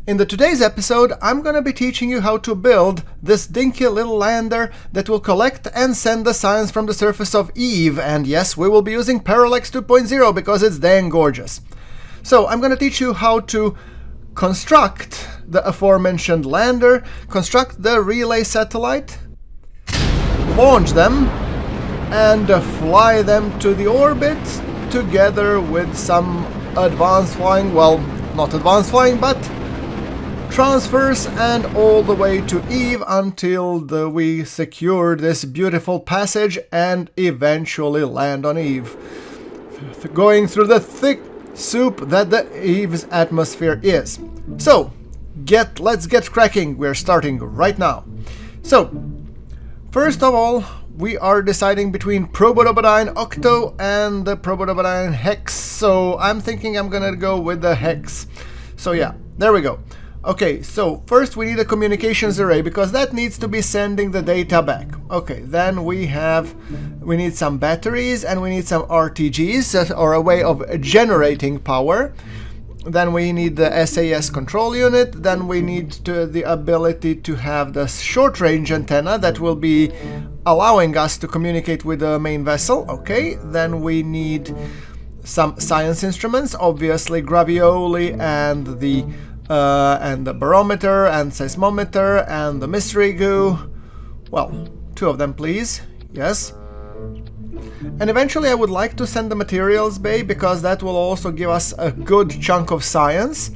In today's episode, I'm gonna be teaching you how to build this dinky little lander that will collect and send the science from the surface of Eve, and yes, we will be using Parallax 2.0 because it's dang gorgeous. So I'm gonna teach you how to construct the aforementioned lander, construct the relay satellite, launch them, and fly them to the orbit together with some advanced flying, well, not advanced flying, but transfers, and all the way to Eve until we secure this beautiful passage and eventually land on Eve, going through the thick soup that the Eve's atmosphere is. So, let's get cracking. We're starting right now. So, first of all, we are deciding between Probodobodine Octo and the Probodobodine Hex. So, I'm thinking I'm gonna go with the Hex. So yeah, there we go. Okay, so first we need a communications array because that needs to be sending the data back. Okay, then we need some batteries and we need some RTGs, or a way of generating power. Then we need the SAS control unit. Then we need the ability to have the short range antenna that will be allowing us to communicate with the main vessel. Okay, then we need some science instruments, obviously gravioli and the barometer and seismometer and the mystery goo. Well, 2 of them please. Yes. And eventually I would like to send the materials bay because that will also give us a good chunk of science,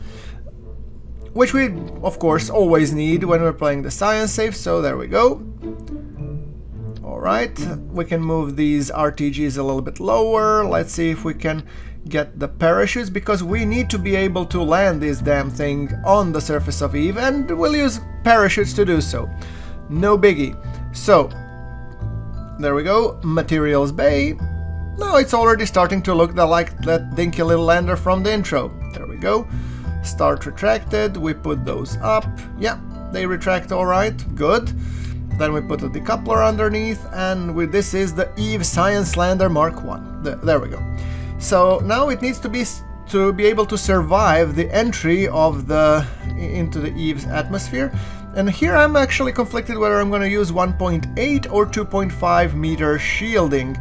which we of course always need when we're playing the science safe. So there we go. Alright, we can move these RTGs a little bit lower. Let's see if we can get the parachutes, because we need to be able to land this damn thing on the surface of Eve, and we'll use parachutes to do so. No biggie. So, there we go, materials bay. Now it's already starting to look like that dinky little lander from the intro. There we go. Start retracted, we put those up. Yeah, they retract alright, good. Then we put a decoupler underneath, and this is the Eve Science Lander Mark 1. There we go. So now it needs to be able to survive the entry of into the Eve's atmosphere. And here I'm actually conflicted whether I'm going to use 1.8 or 2.5 meter shielding,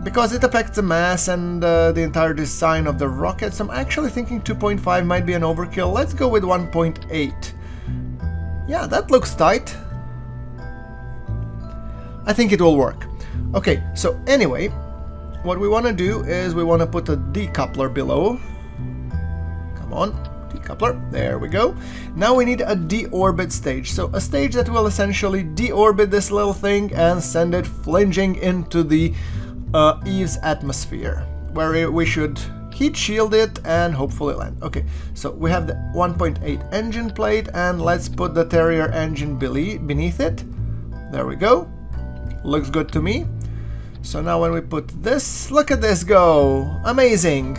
because it affects the mass and the entire design of the rocket. So I'm actually thinking 2.5 might be an overkill. Let's go with 1.8. Yeah, that looks tight. I think it will work. Okay, so anyway, what we want to do is we want to put a decoupler below. Come on, decoupler. There we go. Now we need a deorbit stage. So a stage that will essentially deorbit this little thing and send it flinging into the Eve's atmosphere, where we should heat shield it and hopefully land. Okay, so we have the 1.8 engine plate, and let's put the Terrier engine beneath it. There we go. Looks good to me. So now when we put this, look at this go! Amazing!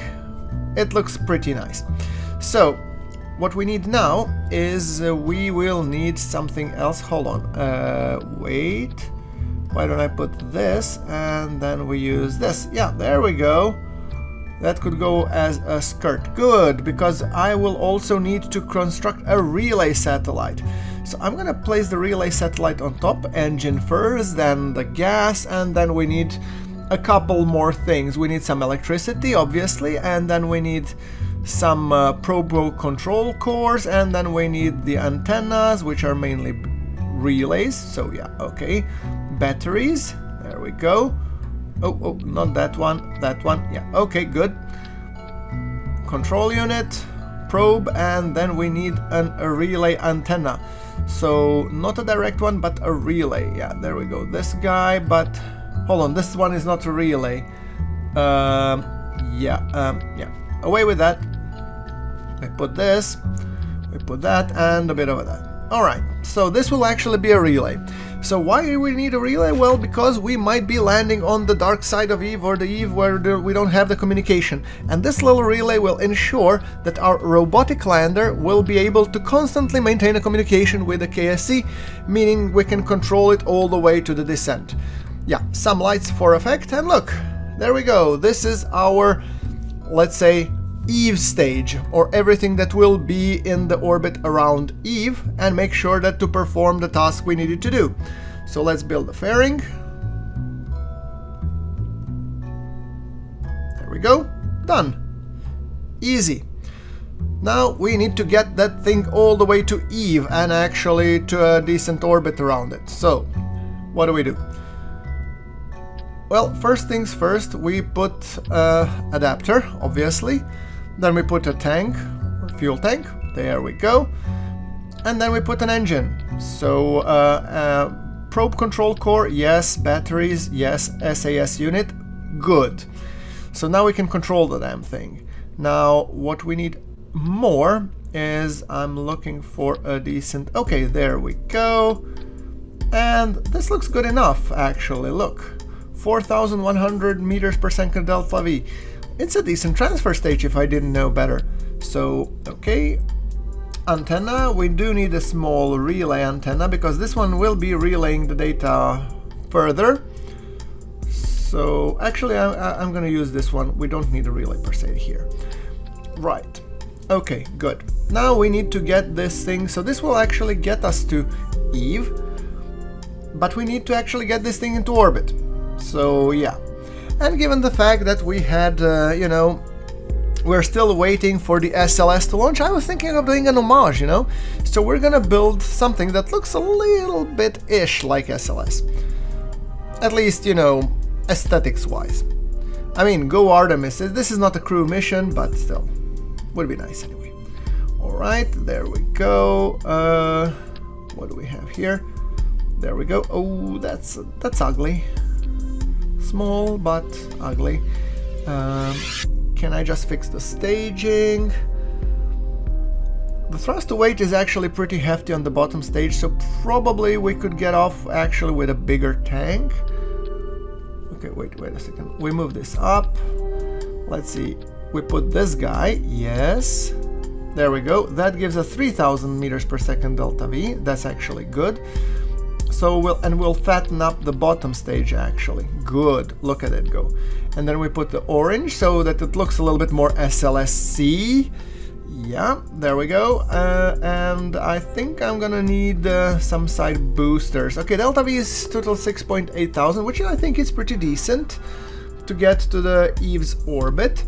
It looks pretty nice. So, what we need now is we will need something else. Hold on. Wait. Why don't I put this and then we use this? Yeah, there we go. That could go as a skirt. Good, because I will also need to construct a relay satellite. So I'm gonna place the relay satellite on top, engine first, then the gas, and then we need a couple more things. We need some electricity, obviously, and then we need some probe control cores, and then we need the antennas, which are mainly relays. So yeah, okay. Batteries, there we go. Oh, not that one, that one. Yeah, okay, good. Control unit, probe, and then we need a relay antenna. So not a direct one, but a relay. Yeah, there we go. This guy, but hold on, this one is not a relay. Yeah. Away with that. I put this, we put that, and a bit of that. All right. So this will actually be a relay. So why do we need a relay? Well, because we might be landing on the dark side of Eve, or the Eve where we don't have the communication. And this little relay will ensure that our robotic lander will be able to constantly maintain a communication with the KSC, meaning we can control it all the way to the descent. Yeah, some lights for effect, and look, there we go. This is our, let's say, Eve stage, or everything that will be in the orbit around Eve, and make sure that to perform the task we needed to do. So let's build the fairing. There we go. Done. Easy. Now we need to get that thing all the way to Eve and actually to a decent orbit around it. So, what do? Well, first things first, we put an adapter, obviously. Then we put a tank, or fuel tank. There we go. And then we put an engine. So, probe control core, yes. Batteries, yes. SAS unit, good. So now we can control the damn thing. Now, what we need more is I'm looking for a decent... Okay, there we go. And this looks good enough, actually. Look, 4,100 meters per second delta V. It's a decent transfer stage if I didn't know better. So, okay. Antenna, we do need a small relay antenna because this one will be relaying the data further. So, actually, I'm going to use this one. We don't need a relay per se here. Right. Okay, good. Now we need to get this thing. So this will actually get us to Eve. But we need to actually get this thing into orbit. So, yeah. And given the fact that we had, you know, we're still waiting for the SLS to launch, I was thinking of doing an homage, you know? So we're gonna build something that looks a little bit-ish like SLS. At least, you know, aesthetics-wise. I mean, go Artemis. This is not a crew mission, but still. Would be nice anyway. Alright, there we go. What do we have here? There we go. Oh, that's ugly. Small, but ugly. Can I just fix the staging? The thrust to weight is actually pretty hefty on the bottom stage, so probably we could get off actually with a bigger tank. Okay, wait a second. We move this up. Let's see. We put this guy. Yes. There we go. That gives us 3,000 meters per second delta V. That's actually good. So we'll fatten up the bottom stage actually. Good. Look at it go. And then we put the orange so that it looks a little bit more SLSC. Yeah, there we go. And I think I'm gonna need some side boosters. Okay, delta V is total 6.8 thousand, which I think is pretty decent to get to the Eve's orbit.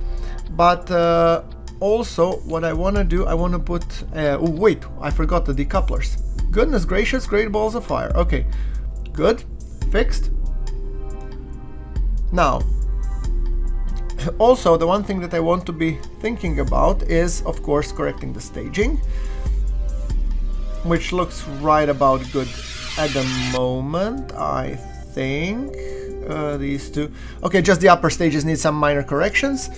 But also, what I want to do, I want to put... oh, wait, I forgot the decouplers. Goodness gracious, great balls of fire. Okay, good. Fixed. Now, also, the one thing that I want to be thinking about is, of course, correcting the staging. Which looks right about good at the moment, I think. These two. Okay, just the upper stages need some minor corrections.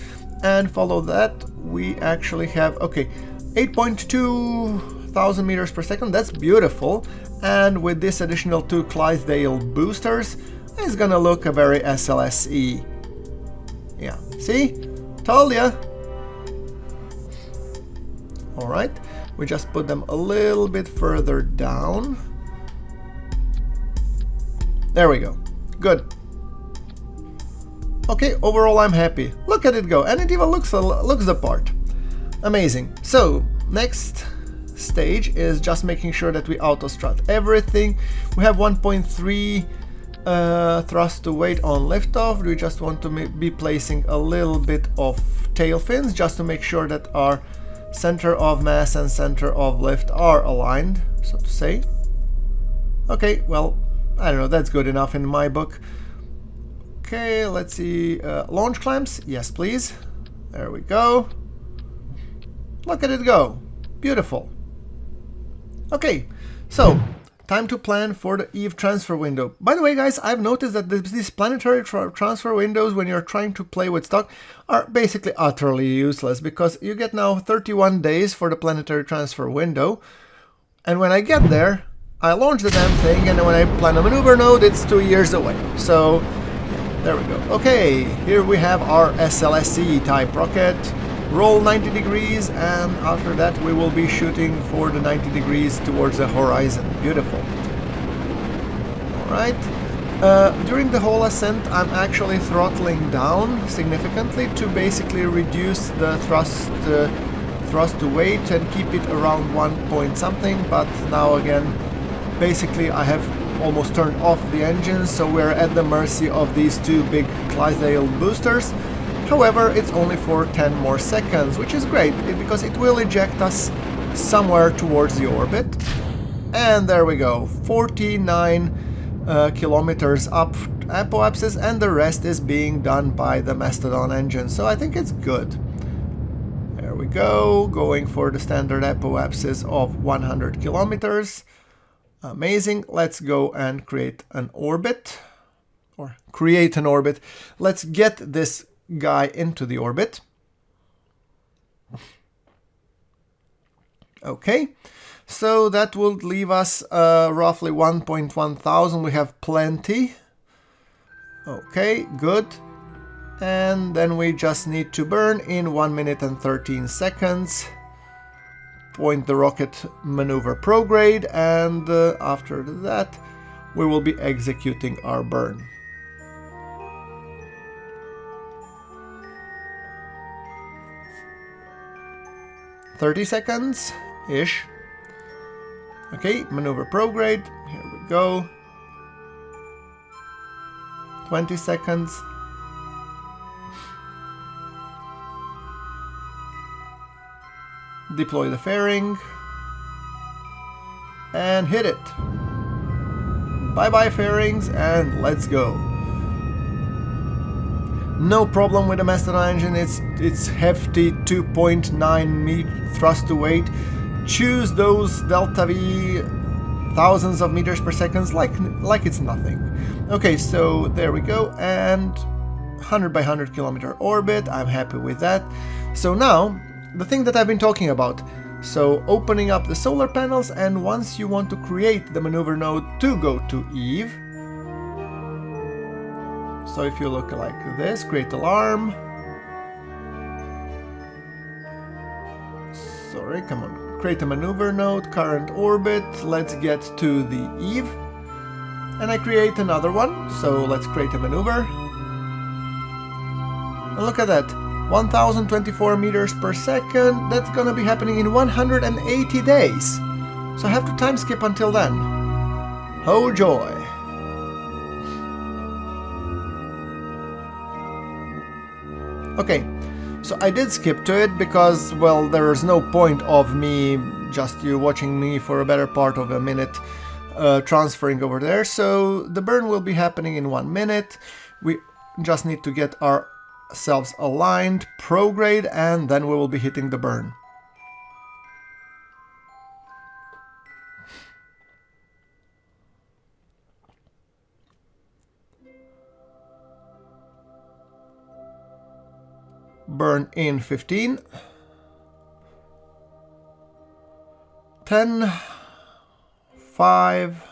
And follow that, we actually have, okay, 8.2 thousand meters per second, that's beautiful. And with this additional 2 Clydesdale boosters, it's gonna look a very SLSE. Yeah, see? Told ya! Alright, we just put them a little bit further down. There we go. Good. Okay, overall I'm happy. Look at it go, and it even looks the part. Amazing. So, next stage is just making sure that we auto-strut everything. We have 1.3 thrust to weight on liftoff. We just want to be placing a little bit of tail fins just to make sure that our center of mass and center of lift are aligned, so to say. Okay, well, I don't know, that's good enough in my book. Okay, let's see, launch clamps, yes please. There we go. Look at it go. Beautiful. Okay, so time to plan for the Eve transfer window. By the way, guys, I've noticed that these planetary transfer windows, when you're trying to play with stock, are basically utterly useless, because you get now 31 days for the planetary transfer window, and when I get there, I launch the damn thing, and then when I plan a maneuver node, it's 2 years away. So, yeah, there we go. Okay, here we have our SLSC type rocket. Roll 90 degrees, and after that we will be shooting for the 90 degrees towards the horizon. Beautiful. Alright, During the whole ascent, I'm actually throttling down significantly to basically reduce the thrust to weight and keep it around 1 point something, but now again, basically I have almost turned off the engine, so we're at the mercy of these two big Clydesdale boosters. However, it's only for 10 more seconds, which is great, because it will eject us somewhere towards the orbit. And there we go, 49 kilometers up apoapsis, and the rest is being done by the Mastodon engine, so I think it's good. There we go, going for the standard apoapsis of 100 kilometers. Amazing. Let's go and create an orbit, or create an orbit. Let's get this guy into the orbit. Okay, so that will leave us roughly 1.1 thousand. We have plenty. Okay, good. And then we just need to burn in 1 minute and 13 seconds. Point the rocket maneuver prograde, and after that we will be executing our burn. "30 seconds-ish. Okay, maneuver prograde, here we go. 20 seconds. Deploy the fairing. And hit it. Bye-bye fairings, and let's go. No problem with the Mastodon engine, it's hefty 2.9 thrust to weight. Choose those delta V thousands of meters per second like it's nothing. Okay, so there we go, and 100 by 100 kilometer orbit, I'm happy with that. So now, the thing that I've been talking about. So opening up the solar panels, and once you want to create the maneuver node to go to Eve. So if you look like this, create alarm. Sorry, come on. Create a maneuver node, current orbit. Let's get to the Eve. And I create another one. So let's create a maneuver. And look at that. 1024 meters per second. That's gonna be happening in 180 days. So I have to time skip until then. Oh joy. Okay, so I did skip to it because, well, there's no point of me, just you watching me for a better part of a minute transferring over there. So the burn will be happening in 1 minute. We just need to get ourselves aligned, prograde, and then we will be hitting the burn. Burn in 15, 10, 5,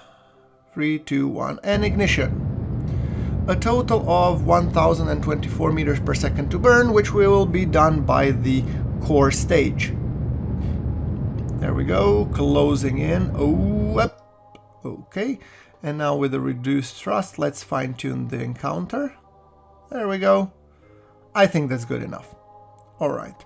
3, 2, 1, and ignition. A total of 1024 meters per second to burn, which will be done by the core stage. There we go, closing in. Oh, up. Okay, and now with the reduced thrust, let's fine-tune the encounter. There we go. I think that's good enough. Alright,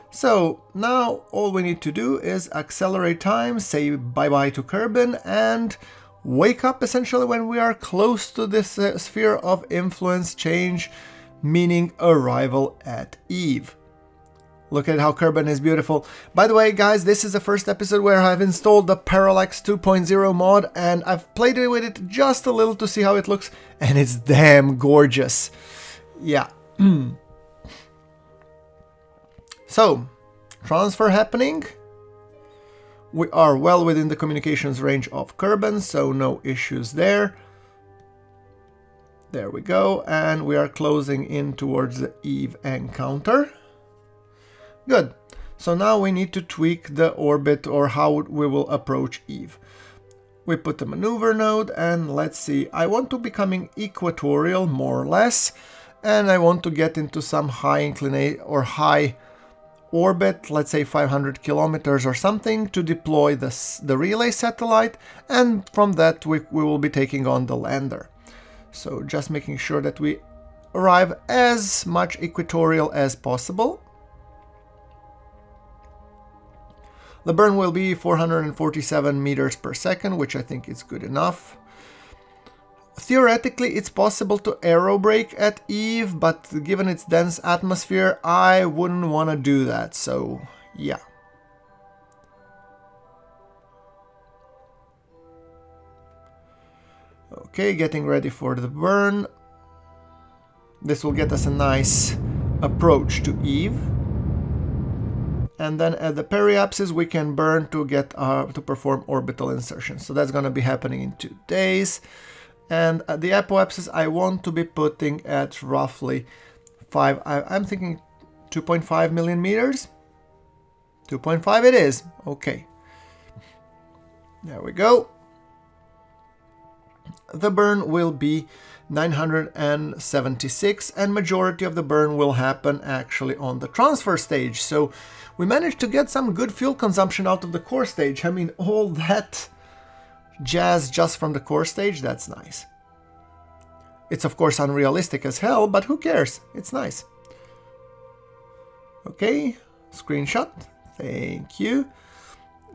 so now all we need to do is accelerate time, say bye-bye to Kerbin, and wake up essentially when we are close to this sphere of influence change, meaning arrival at Eve. Look at how Kerbin is beautiful. By the way, guys, this is the first episode where I've installed the Parallax 2.0 mod, and I've played with it just a little to see how it looks, and it's damn gorgeous. Yeah. So, transfer happening. We are well within the communications range of Kerbin, so no issues there. There we go, and we are closing in towards the Eve encounter. Good. So now we need to tweak the orbit, or how we will approach Eve. We put the maneuver node, and let's see. I want to be coming equatorial, more or less, and I want to get into some high inclination or high orbit, let's say 500 kilometers or something, to deploy the relay satellite, and from that we will be taking on the lander. So just making sure that we arrive as much equatorial as possible. The burn will be 447 meters per second, which I think is good enough. Theoretically, it's possible to aerobrake at Eve, but given its dense atmosphere, I wouldn't want to do that, so yeah. Okay, getting ready for the burn. This will get us a nice approach to Eve. And then at the periapsis we can burn to get to perform orbital insertion. So that's going to be happening in 2 days. And at the apoapsis I want to be putting at roughly I'm thinking 2.5 million meters. 2.5 it is. Okay. There we go. The burn will be 976, and majority of the burn will happen actually on the transfer stage. So we managed to get some good fuel consumption out of the core stage. I mean, all that jazz just from the core stage, that's nice. It's of course unrealistic as hell, but who cares? It's nice. Okay, screenshot. Thank you.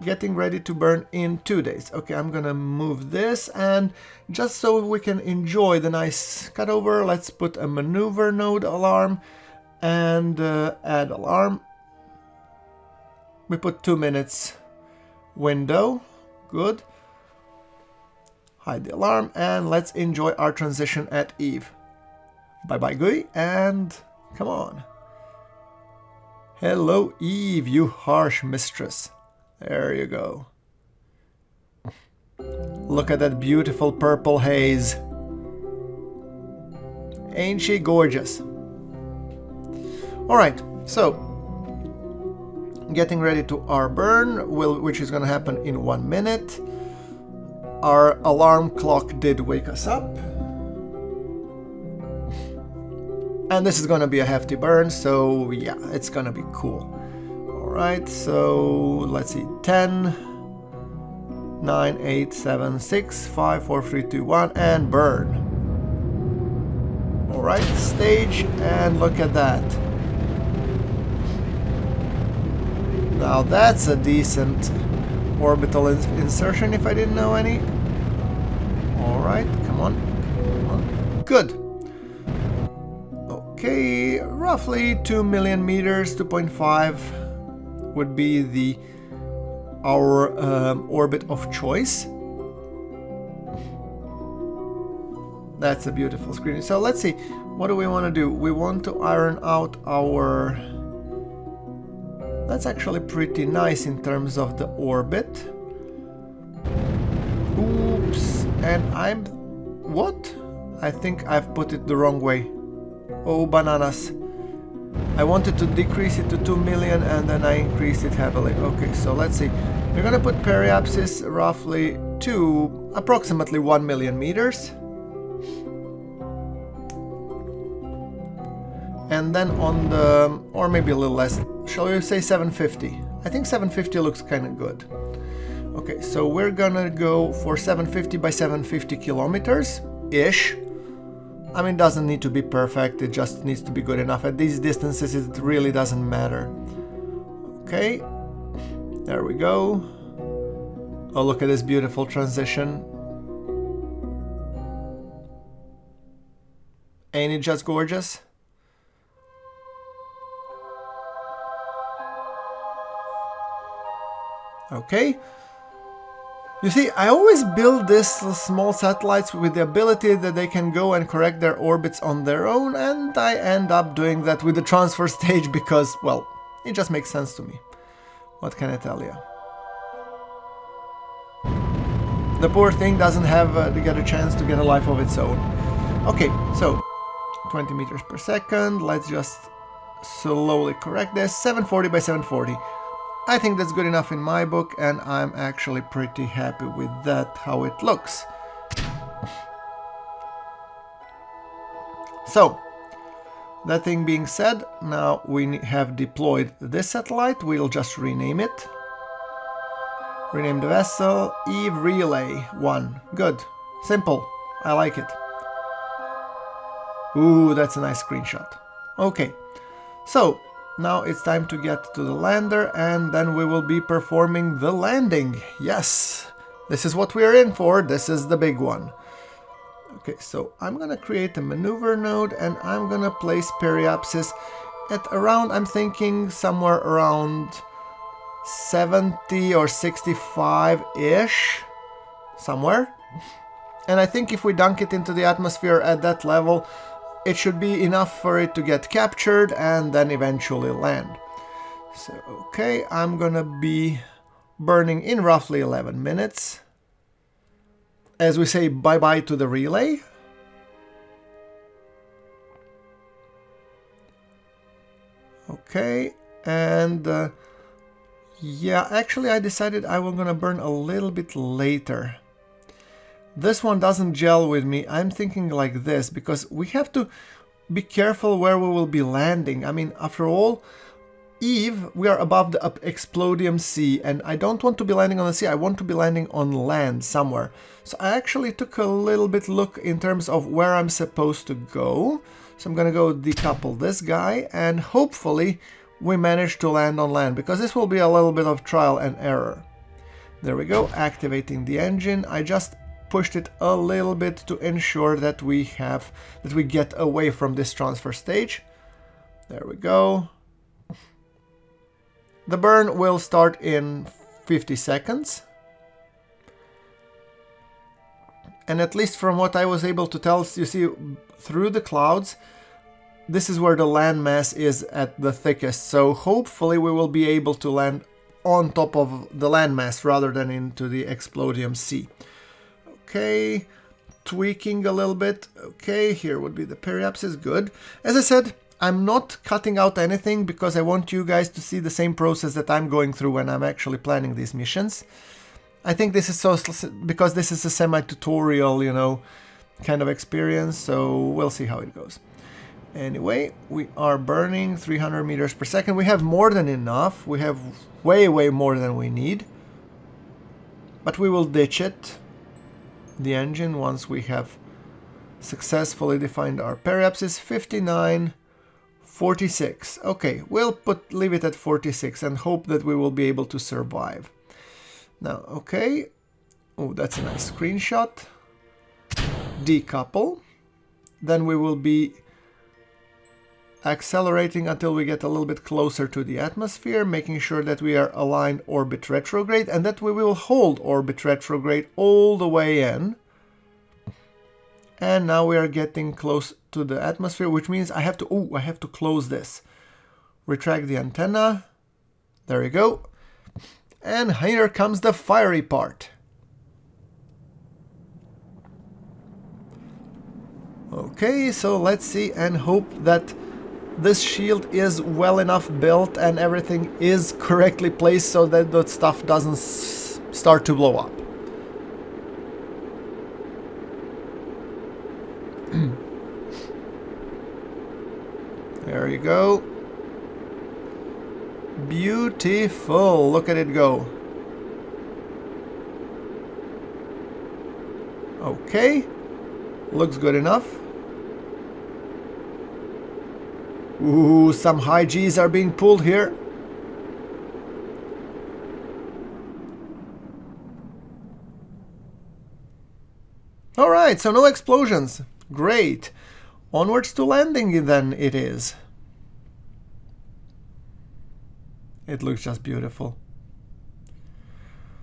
Getting ready to burn in 2 days. Okay, I'm gonna move this, and just so we can enjoy the nice cutover, let's put a maneuver node alarm and add alarm. We put 2 minutes window. Good. Hide the alarm, and let's enjoy our transition at Eve. Bye bye GUI, and come on. Hello Eve, you harsh mistress. There you go. Look at that beautiful purple haze. Ain't she gorgeous? Alright, so getting ready to our burn, which is going to happen in 1 minute. Our alarm clock did wake us up. And this is going to be a hefty burn, so yeah, it's going to be cool. Alright, so let's see, 10, 9, 8, 7, 6, 5, 4, 3, 2, 1, and burn. Alright, stage, and look at that. Now that's a decent orbital insertion if I didn't know any. Alright, come on, come on. Good. Okay, roughly 2 million meters, 2.5. would be our orbit of choice. That's a beautiful screen. So let's see, what do we want to do? We want to iron out our... That's actually pretty nice in terms of the orbit. Oops, and I'm... What? I think I've put it the wrong way. Oh, bananas. I wanted to decrease it to 2 million and then I increased it heavily. Okay, so let's see. We're gonna put periapsis roughly to approximately 1 million meters. And then on the, or maybe a little less, shall we say 750? I think 750 looks kind of good. Okay, so we're gonna go for 750 by 750 kilometers-ish. I mean, it doesn't need to be perfect, it just needs to be good enough. At these distances, it really doesn't matter. Okay, there we go. Oh, look at this beautiful transition. Ain't it just gorgeous? Okay. You see, I always build these small satellites with the ability that they can go and correct their orbits on their own, and I end up doing that with the transfer stage because, well, it just makes sense to me. What can I tell you? The poor thing doesn't have to get a chance to get a life of its own. Okay, so 20 meters per second. Let's just slowly correct this. 740 by 740. I think that's good enough in my book, and I'm actually pretty happy with that, how it looks. So, that thing being said, now we have deployed this satellite. We'll just rename it. Rename the vessel Eve Relay 1. Good. Simple. I like it. Ooh, that's a nice screenshot. Okay, so now it's time to get to the lander, and then we will be performing the landing. Yes, this is what we're in for. This is the big one. Okay, so I'm gonna create a maneuver node, and I'm gonna place periapsis at around, I'm thinking somewhere around 70 or 65-ish, somewhere. And I think if we dunk it into the atmosphere at that level, it should be enough for it to get captured and then eventually land. So, okay, I'm gonna be burning in roughly 11 minutes. As we say bye-bye to the relay. Okay, and yeah, actually I decided I was gonna burn a little bit later. This one doesn't gel with me. I'm thinking like this, because we have to be careful where we will be landing. I mean, after all, Eve, we are above the Explodium Sea, and I don't want to be landing on the sea, I want to be landing on land somewhere. So I actually took a little bit look in terms of where I'm supposed to go. So I'm gonna go decouple this guy, and hopefully we manage to land on land, because this will be a little bit of trial and error. There we go, activating the engine. I just pushed it a little bit to ensure that we get away from this transfer stage. There we go. The burn will start in 50 seconds. And at least from what I was able to tell, you see through the clouds, this is where the landmass is at the thickest. So hopefully we will be able to land on top of the landmass rather than into the Explodium Sea. Okay, tweaking a little bit. Okay, here would be the periapsis. Good. As I said, I'm not cutting out anything because I want you guys to see the same process that I'm going through when I'm actually planning these missions. I think this is so, because this is a semi-tutorial, you know, kind of experience, so we'll see how it goes. Anyway, we are burning 300 meters per second. We have more than enough. We have way more than we need. But we will ditch it, the engine, once we have successfully defined our periapsis. 59, 46. Okay, we'll leave it at 46 and hope that we will be able to survive. Now, okay. Oh, that's a nice screenshot. Decouple. Then we will be accelerating until we get a little bit closer to the atmosphere, making sure that we are aligned orbit retrograde and that we will hold orbit retrograde all the way in. And now we are getting close to the atmosphere, which means I have to close this. Retract the antenna. There you go. And here comes the fiery part. Okay, so let's see and hope that this shield is well enough built and everything is correctly placed so that the stuff doesn't start to blow up. There you go. Beautiful. Look at it go. Okay. Looks good enough. Ooh, some high G's are being pulled here. Alright, so no explosions. Great. Onwards to landing then it is. It looks just beautiful.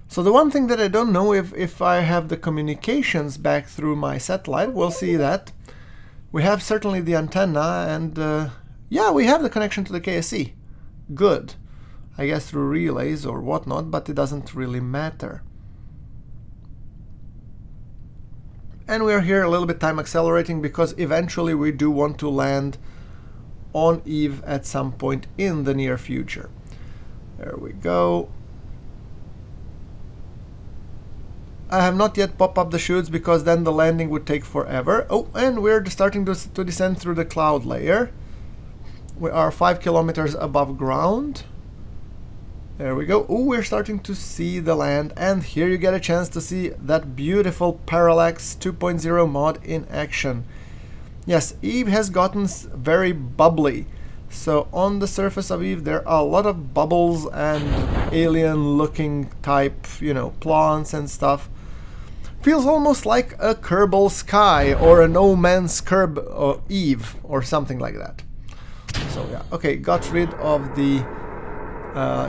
So the one thing that I don't know if I have the communications back through my satellite, we'll see that. We have certainly the antenna and yeah, we have the connection to the KSC. Good. I guess through relays or whatnot, but it doesn't really matter. And we're here a little bit time accelerating because eventually we do want to land on Eve at some point in the near future. There we go. I have not yet popped up the chutes because then the landing would take forever. Oh, and we're starting to descend through the cloud layer. We are 5 kilometers above ground. There we go. Oh, we're starting to see the land, and here you get a chance to see that beautiful Parallax 2.0 mod in action. Yes, Eve has gotten very bubbly. So on the surface of Eve there are a lot of bubbles and alien looking type, plants and stuff. Feels almost like a Kerbal Sky or a No Man's Eve or something like that. So yeah, okay, got rid of the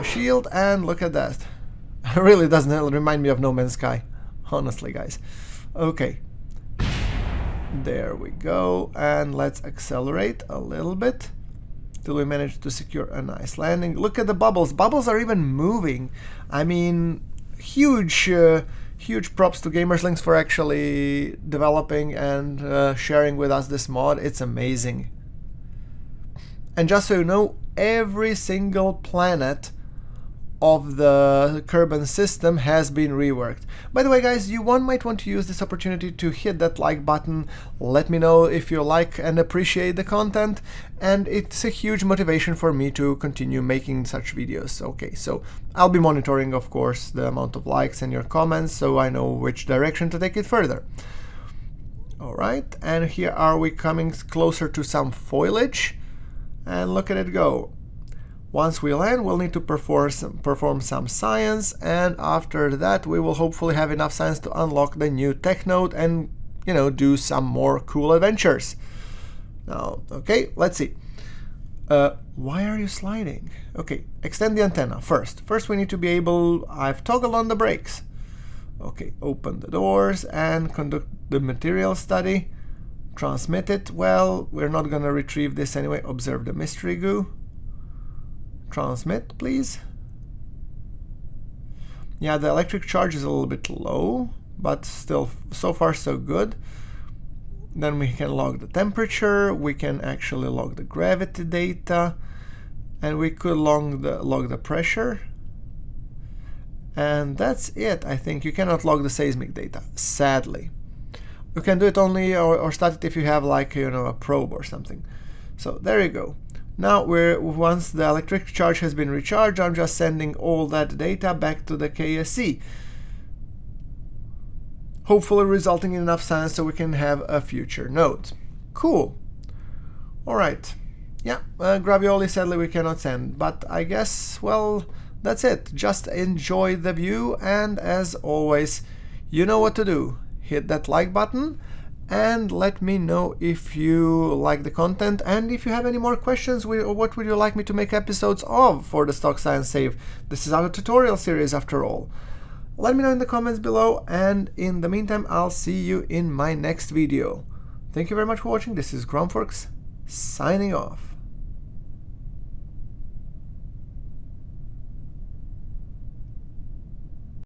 shield, and look at that. It really doesn't remind me of No Man's Sky, honestly, guys. Okay, there we go, and let's accelerate a little bit till we manage to secure a nice landing. Look at the bubbles. Bubbles are even moving. I mean, huge props to GamersLinks for actually developing and sharing with us this mod. It's amazing. And just so you know, every single planet of the Kerbal system has been reworked. By the way, guys, you might want to use this opportunity to hit that like button. Let me know if you like and appreciate the content, and it's a huge motivation for me to continue making such videos. Okay, so I'll be monitoring, of course, the amount of likes and your comments, so I know which direction to take it further. Alright, and here are we coming closer to some foliage, and look at it go. Once we land, we'll need to perform some science, and after that we will hopefully have enough science to unlock the new tech node and, do some more cool adventures. Now, okay, let's see. Why are you sliding? Okay, extend the antenna first. First we need to be able... I've toggled on the brakes. Okay, open the doors and conduct the material study. Transmit it. Well, we're not gonna retrieve this anyway. Observe the mystery goo. Transmit, please. Yeah, the electric charge is a little bit low, but still, so far so good. Then we can log the temperature, we can actually log the gravity data, and we could log the pressure. And that's it, I think. You cannot log the seismic data, sadly. You can do it only, or start it if you have like, a probe or something. So there you go. Now, once the electric charge has been recharged, I'm just sending all that data back to the KSC. Hopefully resulting in enough science so we can have a future node. Cool. Alright. Yeah, Gravioli sadly we cannot send, but I guess, well, that's it. Just enjoy the view, and as always, you know what to do. Hit that like button, and let me know if you like the content, and if you have any more questions, what would you like me to make episodes of for the Stock Science Save. This is our tutorial series after all. Let me know in the comments below, and in the meantime I'll see you in my next video. Thank you very much for watching. This is GrunfWorks signing off.